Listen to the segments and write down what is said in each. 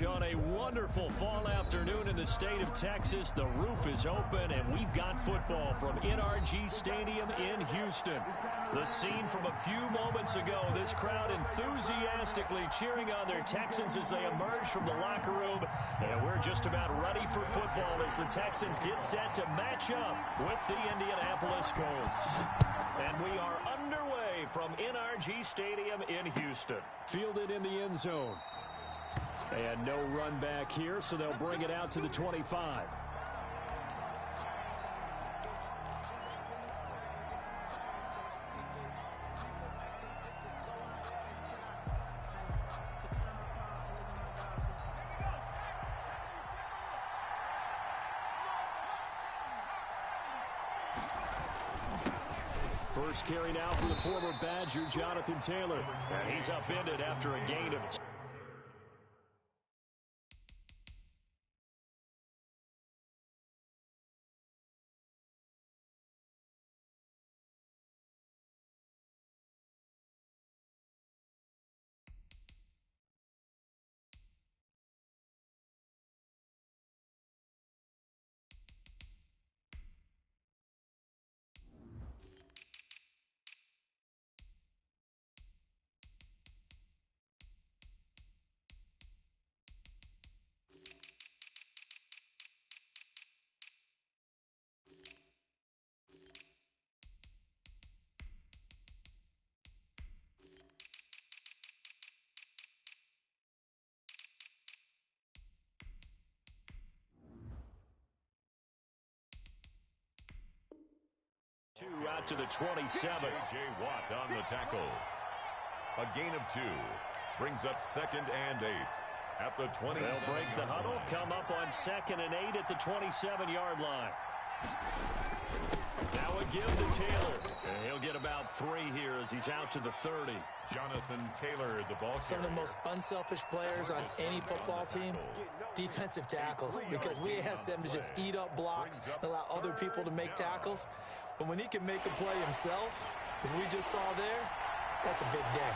On a wonderful fall afternoon in the state of Texas, the roof is open, and we've got football from NRG Stadium in Houston. The scene from a few moments ago, this crowd enthusiastically cheering on their Texans as they emerge from the locker room. And we're just about ready for football as the Texans get set to match up with the Indianapolis Colts. And we are underway from NRG Stadium in Houston. Fielded in the end zone. And no run back here, so they'll bring it out to the 25. First carry now for the former Badger, Jonathan Taylor. And he's upended after a gain of 2. Out to the 27. J. Watt on the tackle. A gain of 2. Brings up 2nd and 8 at the 27. They'll break the huddle, come up on 2nd and 8 at the 27-yard line. Now a give to Taylor. And he'll get about 3 here as he's out to the 30. Jonathan Taylor, the ball carrier. Some of the most unselfish players on any football team, defensive tackles, because we ask them to just eat up blocks and allow other people to make tackles. But when he can make a play himself, as we just saw there, that's a big day.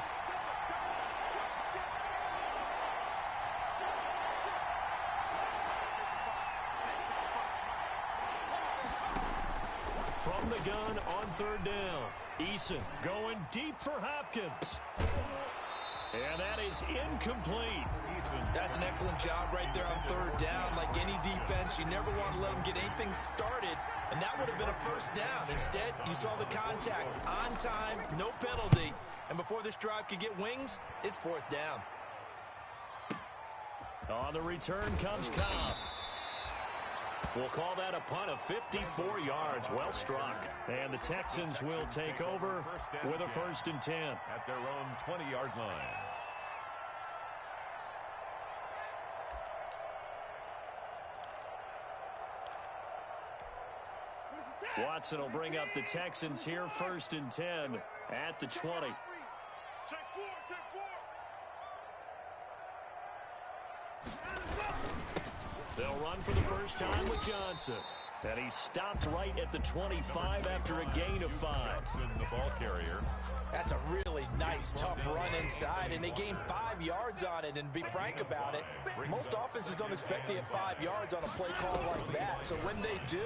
From the gun on 3rd down. Eason going deep for Hopkins. And that is incomplete. That's an excellent job right there on 3rd down. Like any defense, you never want to let them get anything started, and that would have been a 1st down. Instead, you saw the contact on time, no penalty, and before this drive could get wings, it's 4th down. On the return comes Cobb. We'll call that a punt of 54 yards. Well struck. And the Texans will take over with a 1st and 10. At their own 20-yard line. Watson will bring up the Texans here, 1st and 10 at the 20. They'll run for the first time with Johnson. And he stopped right at the 25 after a gain of 5. The ball carrier. That's a really nice, tough run inside, and they gained 5 yards on it. And to be frank about it, most offenses don't expect to get 5 yards on a play call like that. So when they do,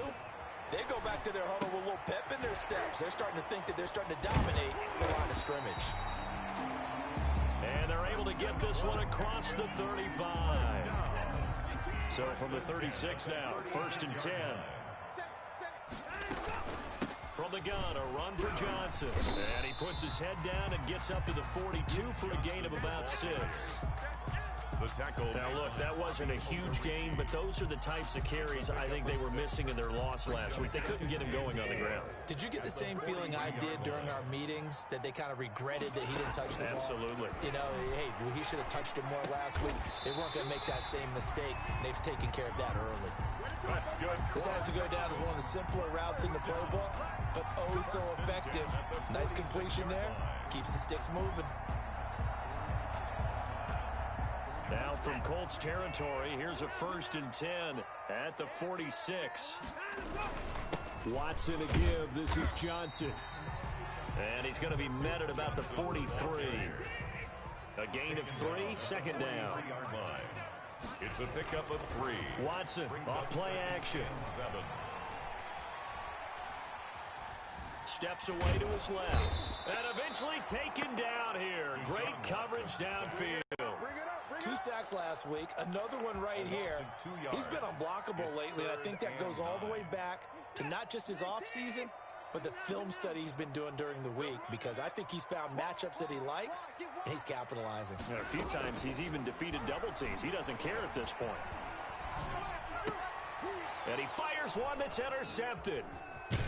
they go back to their huddle with a little pep in their steps. They're starting to think that they're starting to dominate the line of scrimmage. And they're able to get this one across the 35. So from the 36 now, 1st and 10. From the gun, a run for Johnson. And he puts his head down and gets up to the 42 for a gain of about 6. The tackle. Now, look, that wasn't a huge gain, but those are the types of carries I think they were missing in their loss last week. They couldn't get him going on the ground. Did you get the same feeling I did during our meetings, that they kind of regretted that he didn't touch the ball? Absolutely. You know, hey, he should have touched it more last week. They weren't going to make that same mistake, and they've taken care of that early. That's good. This has to go down as one of the simpler routes in the playbook, but oh so effective. Nice completion there. Keeps the sticks moving. Now from Colts territory, here's a 1st and 10 at the 46. Watson a give. This is Johnson. And he's going to be met at about the 43. A gain of 3, 2nd down. It's a pickup of 3. Watson off play action. 7. Steps away to his left. And eventually taken down here. Great coverage downfield. 2 sacks last week, another one right here. He's been unblockable lately, and I think that goes all the way back to not just his offseason, but the film study he's been doing during the week, because I think he's found matchups that he likes, and he's capitalizing. And a few times he's even defeated double teams. He doesn't care at this point. And he fires one that's intercepted.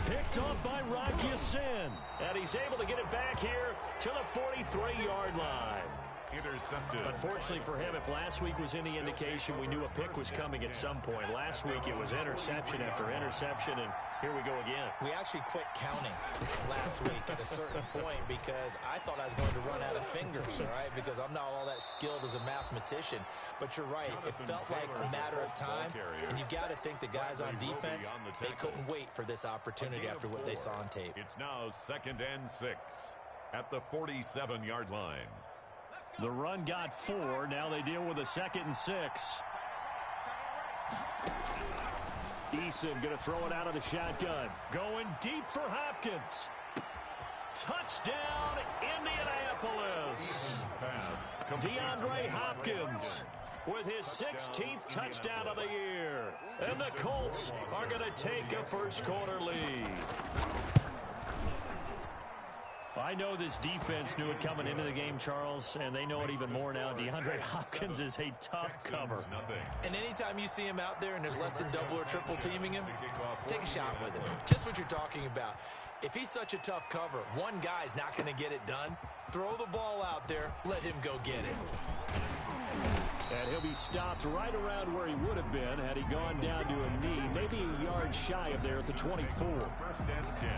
Picked off by Rocky Sin. And he's able to get it back here to the 43-yard line. Intercepted. Unfortunately for him, if last week was any indication, we knew a pick was coming at some point. Last week it was interception after interception, and here we go again. We actually quit counting last week at a certain point because I thought I was going to run out of fingers, all right, because I'm not all that skilled as a mathematician. But you're right, it felt like a matter of time, and you got to think the guys on defense, they couldn't wait for this opportunity after what they saw on tape. It's now 2nd and 6 at the 47-yard line. The run got 4. Now they deal with a 2nd and 6. Eason going to throw it out of the shotgun. Going deep for Hopkins. Touchdown, Indianapolis. DeAndre Hopkins with his 16th touchdown of the year. And the Colts are going to take a first-quarter lead. I know this defense knew it coming into the game, Charles, and they know it even more now. DeAndre Hopkins is a tough cover. And anytime you see him out there and there's less than double or triple teaming him, take a shot with him. Just what you're talking about. If he's such a tough cover, one guy's not going to get it done. Throw the ball out there. Let him go get it. And he'll be stopped right around where he would have been had he gone down to a knee, maybe a yard shy of there at the 24. 1st and 10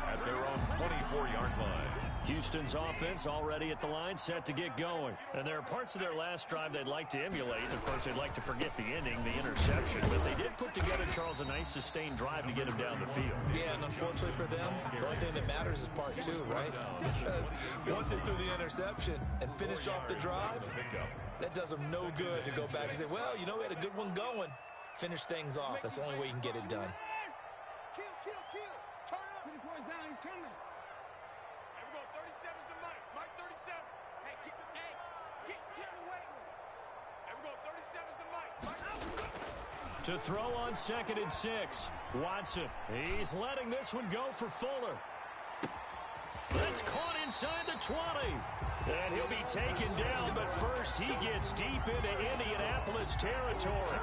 at their own 24-yard line. Houston's offense already at the line, set to get going. And there are parts of their last drive they'd like to emulate. Of course, they'd like to forget the ending, the interception. But they did put together, Charles, a nice sustained drive to get him down the field. Yeah, and unfortunately for them, the only thing that matters is part 2, right? Because once they threw the interception and finished off the drive, that does them no good to go back and say, well, you know, we had a good one going. Finish things off. That's the only way you can get it done. Turn up. 20 points down, he's coming. Here we go, 37's the Mike. Mike 37. Hey, get away with it. Here we go, 37's the Mike. Mike. To throw on 2nd and 6. Watson. He's letting this one go for Fuller. That's caught inside the 20. And he'll be taken down, but first he gets deep into Indianapolis territory.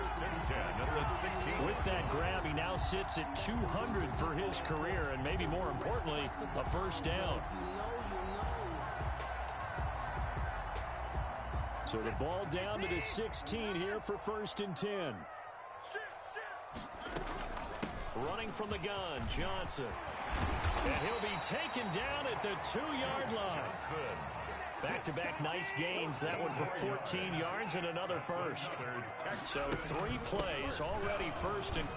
With that grab, he now sits at 200 for his career, and maybe more importantly, a first down. So the ball down to the 16 here for 1st and 10. Running from the gun, Johnson. And he'll be taken down at the 2-yard line. Back-to-back nice gains. That one for 14 yards and another first. So 3 plays already first. And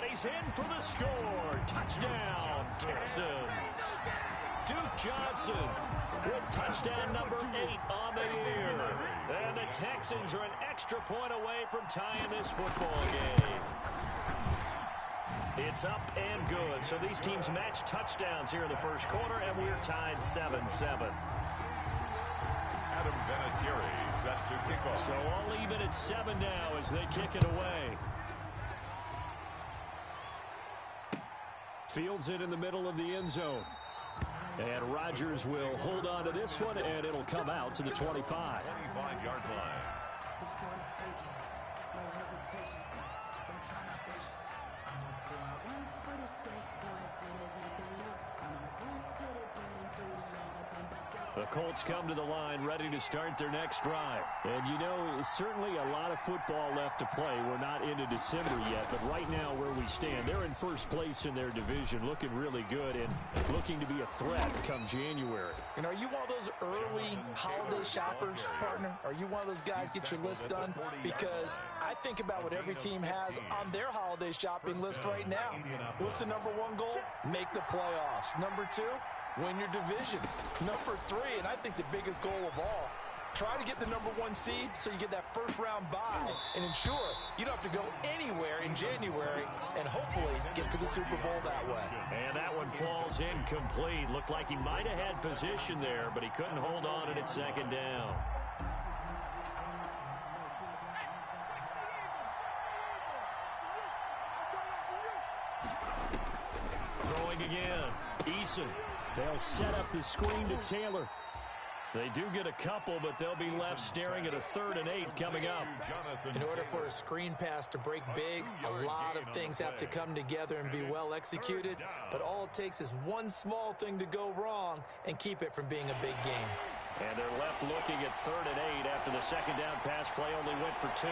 he's in for the score. Touchdown, Texans. Duke Johnson with touchdown number 8 on the year. And the Texans are an extra point away from tying this football game. It's up and good. So these teams match touchdowns here in the first quarter, and we're tied 7-7. Adam Vinatieri set to kick off. So all even at 7 now as they kick it away. Fields it in the middle of the end zone. And Rodgers will hold on to this one, and it'll come out to the 25. 25-yard line. The Colts come to the line ready to start their next drive. And, you know, certainly a lot of football left to play. We're not into December yet, but right now where we stand, they're in first place in their division, looking really good and looking to be a threat come January. And are you one of those early holiday shoppers, partner? Are you one of those guys get your list done? Because I think about what every team has on their holiday shopping list right now. What's the number 1 goal? Make the playoffs. Number 2? Win your division. Number 3, and I think the biggest goal of all, Try to get the #1 seed so you get that first-round bye and ensure you don't have to go anywhere in January and hopefully get to the Super Bowl that way. And that one falls incomplete. Looked like he might have had position there, but he couldn't hold on and it's second down. Throwing again. Eason. They'll set up the screen to Taylor. They do get a couple, but they'll be left staring at a 3rd and 8 coming up. In order for a screen pass to break big, a lot of things have to come together and be well executed, but all it takes is one small thing to go wrong and keep it from being a big game. And they're left looking at 3rd and 8 after the second down pass play only went for 2.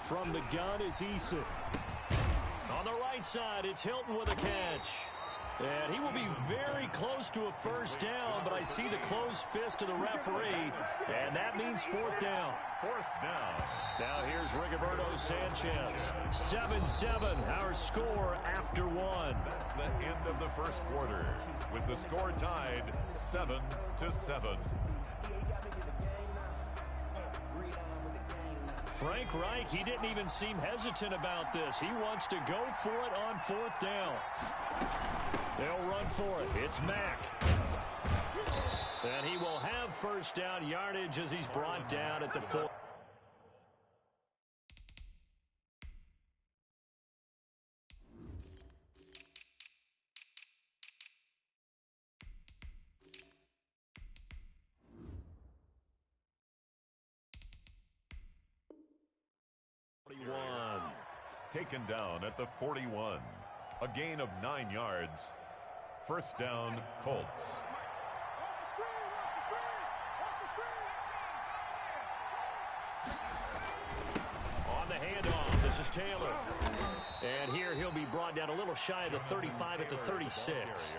From the gun is Eason. On the right side, it's Hilton with a catch. And he will be very close to a first down, but I see the closed fist of the referee, and that means 4th down. 4th down. Now here's Rigoberto Sanchez. 7-7, our score after 1. That's the end of the first quarter, with the score tied 7-7. Frank Reich, he didn't even seem hesitant about this. He wants to go for it on 4th down. They'll run for it. It's Mack. And he will have first down yardage as he's brought down at the 4. Taken down at the 41. A gain of 9 yards. First down, Colts. On the handoff, this is Taylor. And here he'll be brought down a little shy of the 35 at the 36.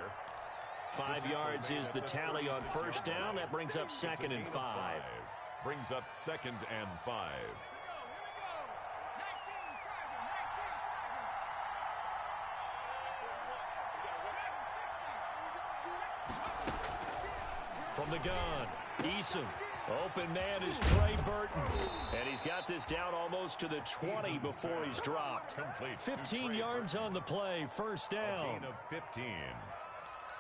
5 yards is the tally on first down. That brings up 2nd and 5. Brings up 2nd and 5. From the gun, Eason. Open man is Trey Burton. And he's got this down almost to the 20 before he's dropped. 15 yards on the play, first down. A gain of 15.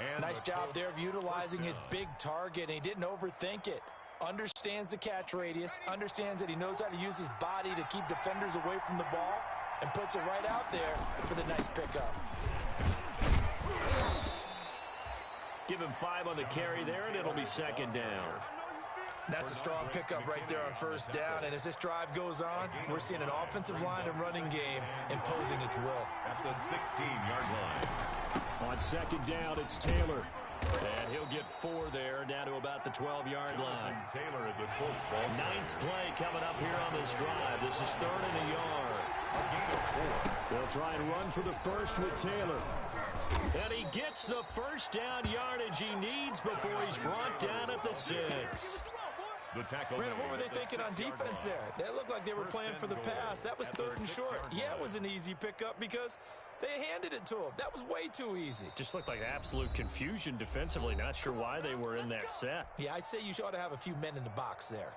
And nice job there of utilizing his big target, and he didn't overthink it. Understands the catch radius, understands that he knows how to use his body to keep defenders away from the ball, and puts it right out there for the nice pickup. Give him 5 on the carry there, and it'll be 2nd down. That's a strong pickup right there on first down, and as this drive goes on, we're seeing an offensive line and running game imposing its will. At the 16-yard line. On 2nd down, it's Taylor. And he'll get 4 there, down to about the 12-yard line. Taylor at the Colts ball. 9th play coming up here on this drive. This is 3rd and a yard. A gain of 4. They'll try and run for the first with Taylor. And he gets the first down yardage he needs before he's brought down at the 6. The tackle. Brandon, what were they thinking on defense there? They looked like they were playing for the pass. That was 3rd and short. Yeah, it was an easy pickup because they handed it to him. That was way too easy. Just looked like absolute confusion defensively. Not sure why they were in that set. Yeah, I'd say you ought to have a few men in the box there.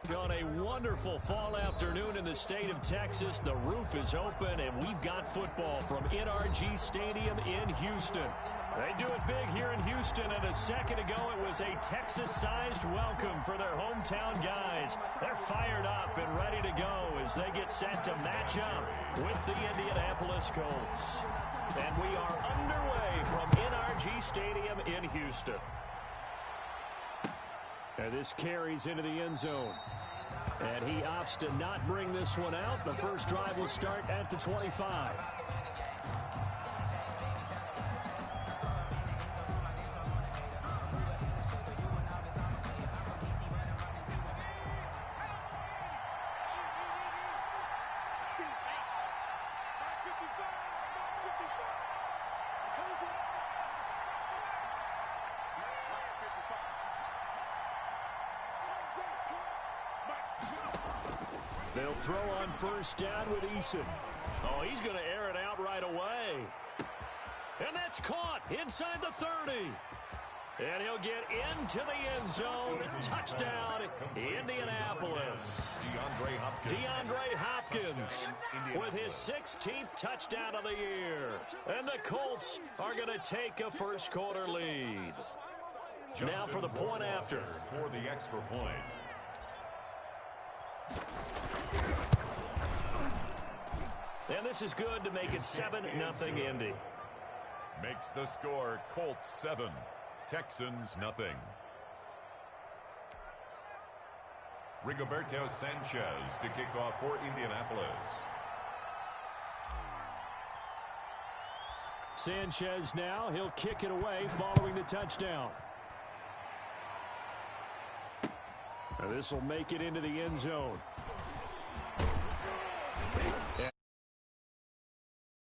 On a wonderful fall afternoon in the state of Texas, the roof is open, and we've got football from NRG Stadium in Houston. They do it big here in Houston, and a second ago it was a Texas-sized welcome for their hometown guys. They're fired up and ready to go as they get set to match up with the Indianapolis Colts. And we are underway from NRG Stadium in Houston. And this carries into the end zone. And he opts to not bring this one out. The first drive will start at the 25. They'll throw on first down with Eason. Oh, he's going to air it out right away. And that's caught inside the 30. And he'll get into the end zone. Touchdown, Indianapolis. DeAndre Hopkins with his 16th touchdown of the year. And the Colts are going to take a first quarter lead. Now for the point after. For the extra point. And this is good to make it 7-0 Indy. Makes the score Colts 7, Texans nothing. Rigoberto Sanchez to kick off for Indianapolis. Sanchez now, he'll kick it away following the touchdown. This will make it into the end zone.